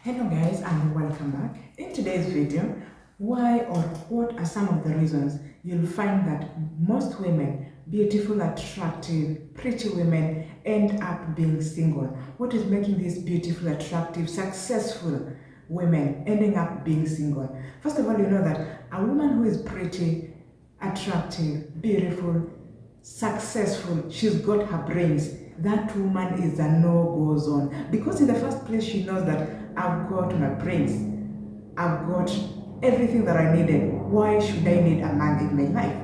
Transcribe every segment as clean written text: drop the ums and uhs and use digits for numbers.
Hello guys and welcome back. In today's video, why or what are some of the reasons you'll find that most women, beautiful, attractive, pretty women end up being single? What is making these beautiful, attractive, successful women ending up being single? First of all, you know that a woman who is pretty, attractive, beautiful, successful, she's got her brains, that woman is a no-go zone. Because in the first place, she knows that I've got my brains, I've got everything that I needed. Why should I need a man in my life?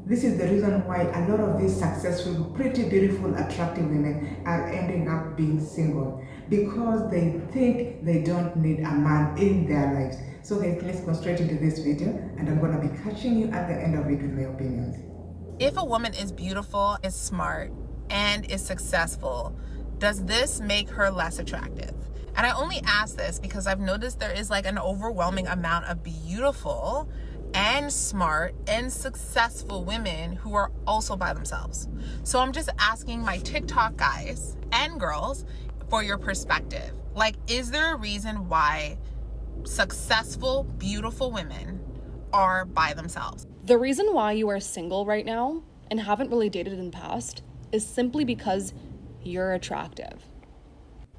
This is the reason why a lot of these successful, pretty, beautiful, attractive women are ending up being single. Because they think they don't need a man in their lives. So guys, let's go straight into this video and I'm going to be catching you at the end of it with my opinions. If a woman is beautiful, is smart, and is successful, does this make her less attractive? And I only ask this because I've noticed there is like an overwhelming amount of beautiful and smart and successful women who are also by themselves. So I'm just asking my TikTok guys and girls for your perspective. Like, is there a reason why successful, beautiful women are by themselves? The reason why you are single right now and haven't really dated in the past is simply because you're attractive.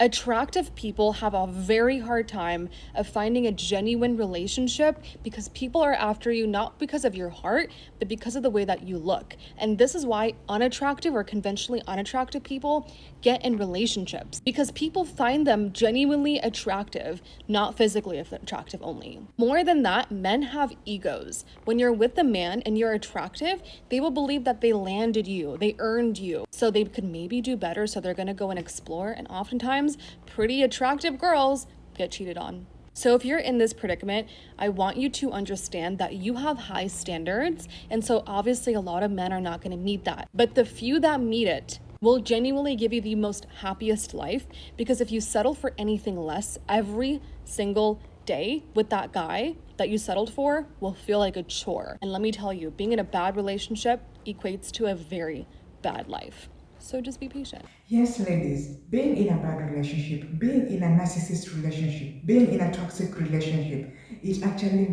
Attractive people have a very hard time of finding a genuine relationship because people are after you not because of your heart, but because of the way that you look. And this is why unattractive or conventionally unattractive people get in relationships, because people find them genuinely attractive, not physically attractive only. More than that, men have egos. When you're with a man and you're attractive, they will believe that they landed you, they earned you, so they could maybe do better, so they're gonna go and explore, and oftentimes pretty attractive girls get cheated on. So if you're in this predicament, I want you to understand that you have high standards, and so obviously a lot of men are not going to meet that. But the few that meet it will genuinely give you the most happiest life, because if you settle for anything less every single day with that guy that you settled for will feel like a chore. And let me tell you, being in a bad relationship equates to a very bad life. So just be patient. Yes, ladies, being in a bad relationship, being in a narcissist relationship, being in a toxic relationship, it actually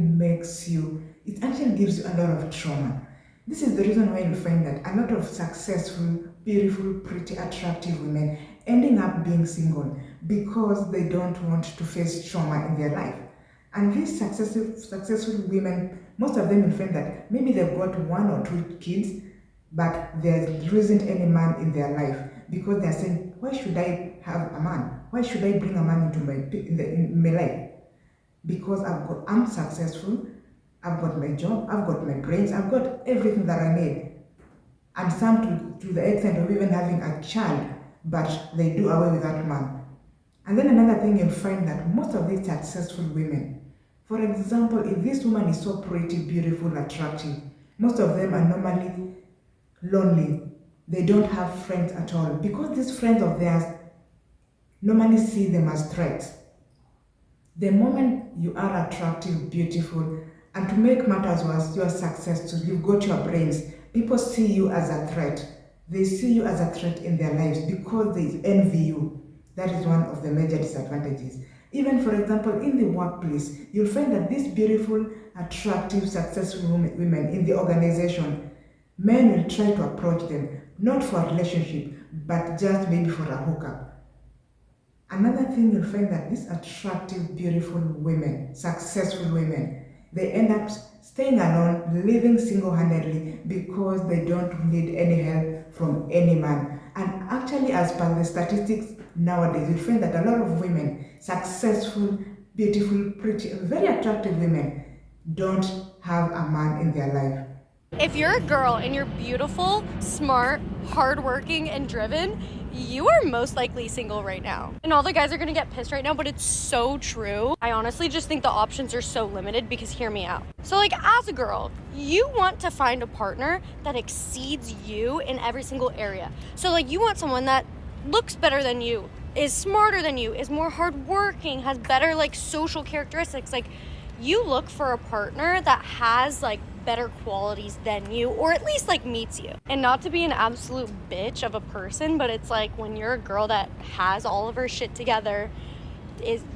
gives you a lot of trauma. This is the reason why you find that a lot of successful, beautiful, pretty, attractive women ending up being single because they don't want to face trauma in their life. And these successful women, most of them will find that maybe they've got 1 or 2 kids, but there isn't any man in their life because they're saying, why should I have a man? Why should I bring a man into my life? Because I'm successful, I've got my job, I've got my brains, I've got everything that I need. And some to the extent of even having a child, but they do away with that man. And then another thing, you'll find that most of these successful women, for example, if this woman is so pretty, beautiful, attractive, most of them are normally lonely. They don't have friends at all because these friends of theirs normally see them as threats. The moment you are attractive, beautiful, and to make matters worse, you are successful, you've got your brains, people see you as a threat. They see you as a threat in their lives because they envy you. That is one of the major disadvantages. Even for example, in the workplace, you'll find that these beautiful, attractive, successful women in the organization, men will try to approach them, not for a relationship, but just maybe for a hookup. Another thing, you'll find that these attractive, beautiful women, successful women, they end up staying alone, living single-handedly because they don't need any help from any man. And actually, as per the statistics nowadays, you'll find that a lot of women, successful, beautiful, pretty, very attractive women, don't have a man in their life. If you're a girl and you're beautiful, smart, hardworking, and driven, you are most likely single right now. And all the guys are gonna get pissed right now, but it's so true. I honestly just think the options are so limited because hear me out. So like as a girl, you want to find a partner that exceeds you in every single area. So like you want someone that looks better than you, is smarter than you, is more hardworking, has better like social characteristics. Like you look for a partner that has like better qualities than you, or at least like meets you. And not to be an absolute bitch of a person, but it's like when you're a girl that has all of her shit together,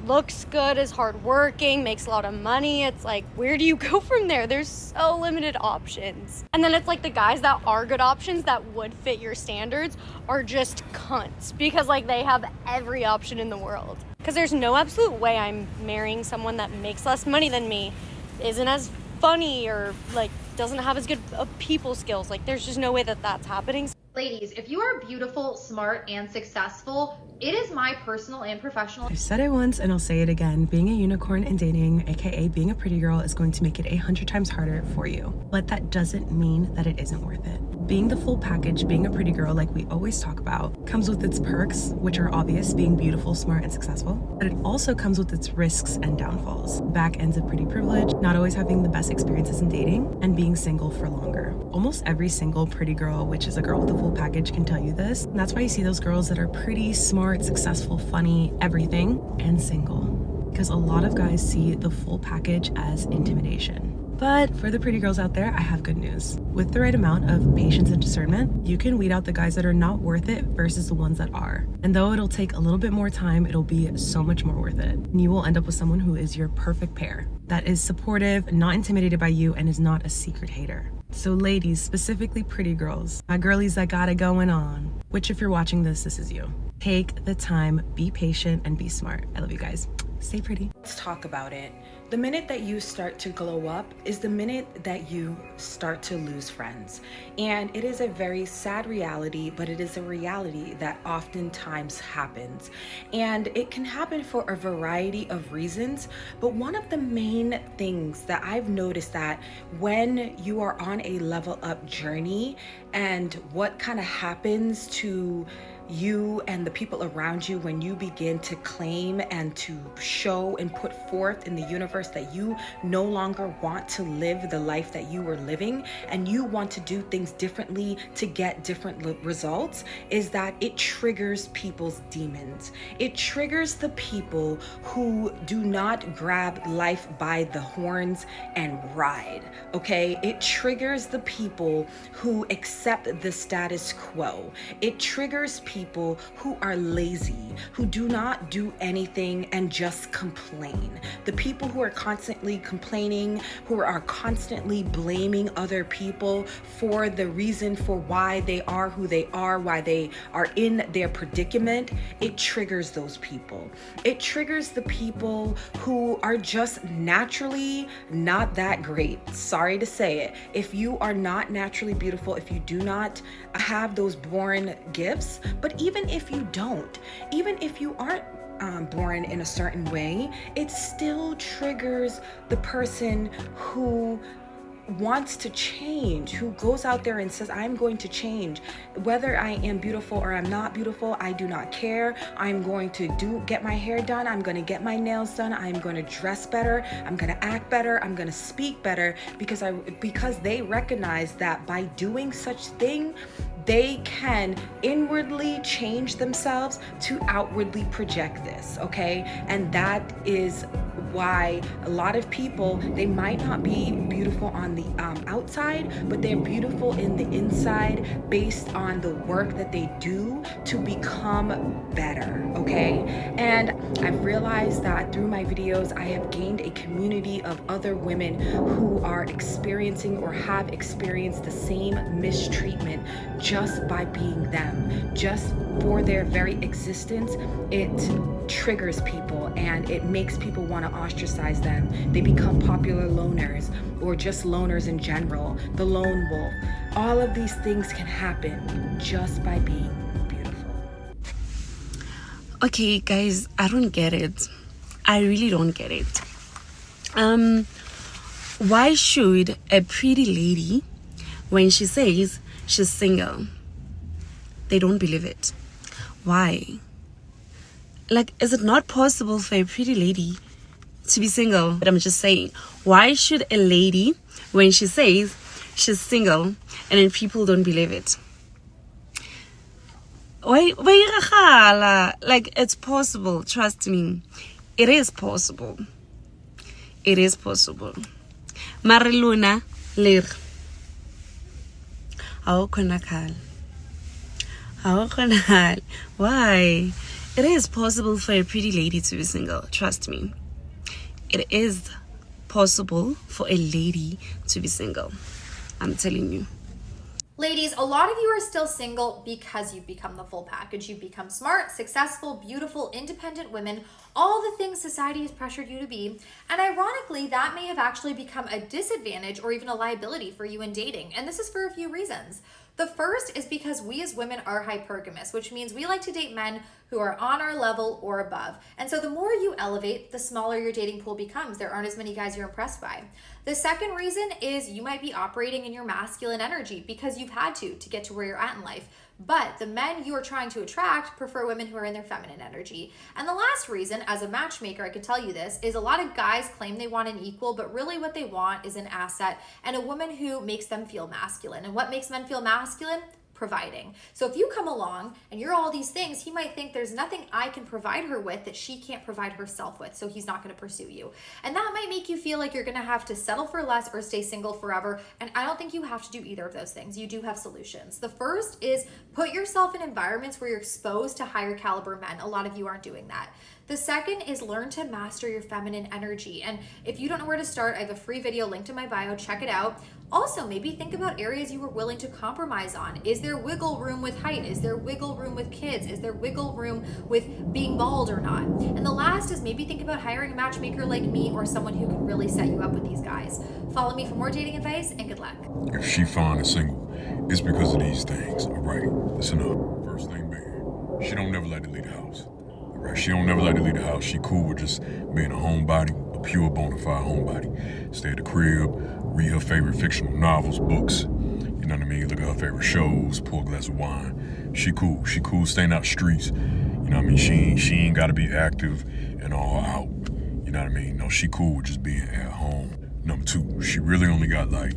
looks good, is hardworking, makes a lot of money. It's like, where do you go from there? There's so limited options. And then it's like the guys that are good options that would fit your standards are just cunts because like they have every option in the world. Because there's no absolute way I'm marrying someone that makes less money than me, isn't as funny, or like doesn't have as good people skills. Like there's just no way that that's happening. Ladies, if you are beautiful, smart, and successful, it is my personal and professional. I've said it once and I'll say it again. Being a unicorn and dating, aka being a pretty girl, is going to make it 100 times harder for you. But that doesn't mean that it isn't worth it. Being the full package, being a pretty girl, like we always talk about, comes with its perks, which are obvious, being beautiful, smart, and successful. But it also comes with its risks and downfalls. Back ends of pretty privilege, not always having the best experiences in dating, and being single for longer. Almost every single pretty girl, which is a girl with a full package, can tell you this. And that's why you see those girls that are pretty, smart, successful, funny, everything, and single. Because a lot of guys see the full package as intimidation. But for the pretty girls out there, I have good news. With the right amount of patience and discernment, you can weed out the guys that are not worth it versus the ones that are. And though it'll take a little bit more time, it'll be so much more worth it. And you will end up with someone who is your perfect pair, that is supportive, not intimidated by you, and is not a secret hater. So ladies, specifically pretty girls, my girlies that got it going on, which if you're watching this is you. Take the time, be patient, and be smart. I love you guys. Stay pretty. Let's talk about it. The minute that you start to glow up is the minute that you start to lose friends. And it is a very sad reality, but it is a reality that oftentimes happens. And it can happen for a variety of reasons, but one of the main things that I've noticed that when you are on a level up journey and what kind of happens to you and the people around you when you begin to claim and to show and put forth in the universe that you no longer want to live the life that you were living and you want to do things differently to get different results, is that it triggers people's demons. It triggers the people who do not grab life by the horns and ride, okay? It triggers the people who accept the status quo. It triggers people who are lazy, who do not do anything and just complain. The people who are constantly complaining, who are constantly blaming other people for the reason for why they are who they are, why they are in their predicament, it triggers those people. It triggers the people who are just naturally not that great. Sorry to say it. If you are not naturally beautiful, if you do not have those born gifts, but even if you don't, even if you aren't born in a certain way, it still triggers the person who wants to change, who goes out there and says, I'm going to change. Whether I am beautiful or I'm not beautiful, I do not care. I'm going to get my hair done. I'm going to get my nails done. I'm going to dress better. I'm going to act better. I'm going to speak better because they recognize that by doing such thing, they can inwardly change themselves to outwardly project this, okay? And that is why a lot of people, they might not be beautiful on the outside, but they're beautiful in the inside based on the work that they do to become better, okay? And I've realized that through my videos, I have gained a community of other women who are experiencing or have experienced the same mistreatment just by being them. Just for their very existence, it triggers people and it makes people want to ostracize them. They become popular loners or just loners in general, the lone wolf. All of these things can happen just by being beautiful. Okay, guys, I don't get it. I really don't get it. Why should a pretty lady, when she says she's single, they don't believe it? Why? Like, is it not possible for a pretty lady to be single? But I'm just saying, why should a lady, when she says she's single, and then people don't believe it? Why? Like, it's possible. Trust me, it is possible. It is possible. Mariluna lir. How konakal? Why? It is possible for a pretty lady to be single, trust me. It is possible for a lady to be single. I'm telling you. Ladies, a lot of you are still single because you've become the full package. You've become smart, successful, beautiful, independent women, all the things society has pressured you to be. And ironically, that may have actually become a disadvantage or even a liability for you in dating. And this is for a few reasons. The first is because we as women are hypergamous, which means we like to date men who are on our level or above. And so the more you elevate, the smaller your dating pool becomes. There aren't as many guys you're impressed by. The second reason is you might be operating in your masculine energy because you've had to get to where you're at in life. But the men you are trying to attract prefer women who are in their feminine energy. And the last reason, as a matchmaker, I can tell you this, is a lot of guys claim they want an equal, but really what they want is an asset and a woman who makes them feel masculine. And what makes men feel masculine? Providing. So if you come along and you're all these things, he might think there's nothing I can provide her with that she can't provide herself with, so he's not going to pursue you. And that might make you feel like you're going to have to settle for less or stay single forever. And I don't think you have to do either of those things. You do have solutions. The first is put yourself in environments where you're exposed to higher caliber men. A lot of you aren't doing that. The second is learn to master your feminine energy. And if you don't know where to start, I have a free video linked in my bio. Check it out. Also, maybe think about areas you were willing to compromise on. Is there wiggle room with height? Is there wiggle room with kids? Is there wiggle room with being bald or not? And the last is maybe think about hiring a matchmaker like me or someone who can really set you up with these guys. Follow me for more dating advice and good luck. If she fine and single, it's because of these things. All right, listen up. First thing being, she don't never like to leave the house. All right, she don't never like to leave the house. She cool with just being a homebody, a pure bona fide homebody. Stay at the crib, read her favorite fictional novels, books. You know what I mean? Look at her favorite shows, pour a glass of wine. She cool staying out the streets. You know what I mean? She ain't gotta be active and all out. You know what I mean? No, she cool with just being at home. Number two, she really only got like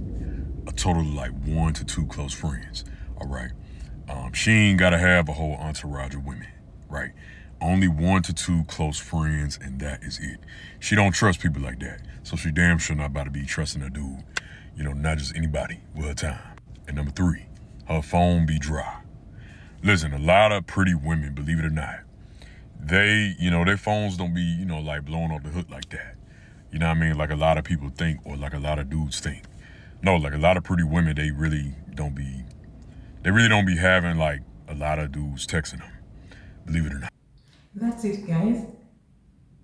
a total of like 1 to 2 close friends. All right. She ain't gotta have a whole entourage of women, right? Only 1 to 2 close friends, and that is it. She don't trust people like that, so she damn sure not about to be trusting a dude. You know, not just anybody with her time. And number 3, her phone be dry. Listen, a lot of pretty women, believe it or not, they, you know, their phones don't be, you know, like blowing off the hook like that. You know what I mean? Like a lot of people think, or like a lot of dudes think. No, like a lot of pretty women, they really don't be having like a lot of dudes texting them, believe it or not. That's it, guys.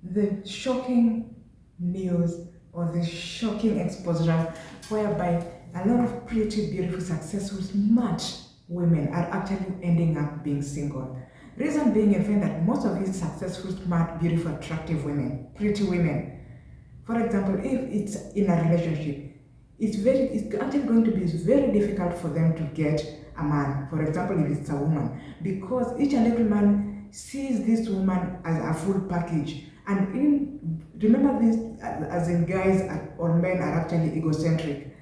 The shocking news or the shocking exposure whereby a lot of pretty, beautiful, successful, smart women are actually ending up being single. Reason being, I find that most of these successful, smart, beautiful, attractive women, pretty women, for example, if it's in a relationship, it's actually going to be very difficult for them to get a man, for example, if it's a woman, because each and every man sees this woman as a full package. And remember this, as in guys or men are actually egocentric.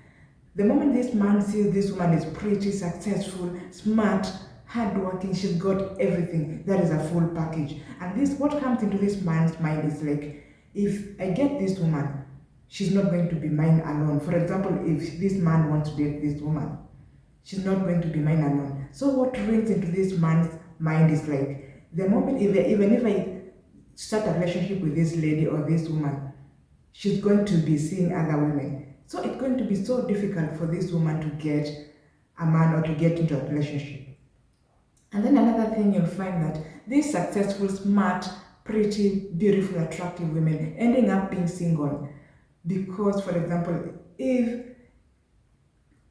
The moment this man sees this woman is pretty, successful, smart, hardworking, she's got everything, that is a full package. And this, what comes into this man's mind is like, if I get this woman, she's not going to be mine alone. For example, if this man wants to date this woman, she's not going to be mine alone. So what rings into this man's mind is like, the moment, even if I start a relationship with this lady or this woman, she's going to be seeing other women. So it's going to be so difficult for this woman to get a man or to get into a relationship. And then another thing, you'll find that these successful, smart, pretty, beautiful, attractive women ending up being single because, for example, if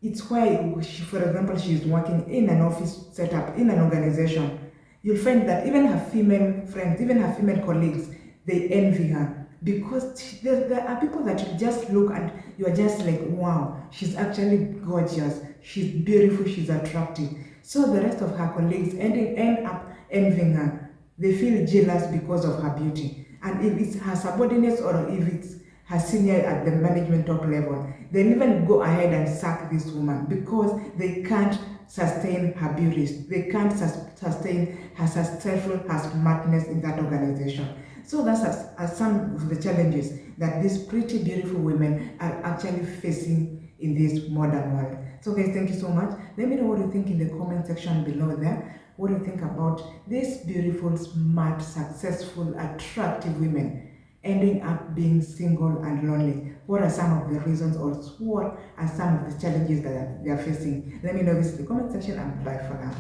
it's why, for example, she's working in an office setup, in an organization, you'll find that even her female friends, even her female colleagues, they envy her because there are people that you just look and you're just like, wow, she's actually gorgeous, she's beautiful, she's attractive. So the rest of her colleagues end up envying her. They feel jealous because of her beauty. And if it's her subordinates or if it's her senior at the management top level, they'll even go ahead and sack this woman because they can't sustain her beauty. They can't sustain her successful, her smartness in that organization. So that's some of the challenges that these pretty, beautiful women are actually facing in this modern world. So guys, thank you so much. Let me know what you think in the comment section below there. What do you think about these beautiful, smart, successful, attractive women ending up being single and lonely? What are some of the reasons, or what are some of the challenges that they are facing? Let me know this in the comment section, and bye for now.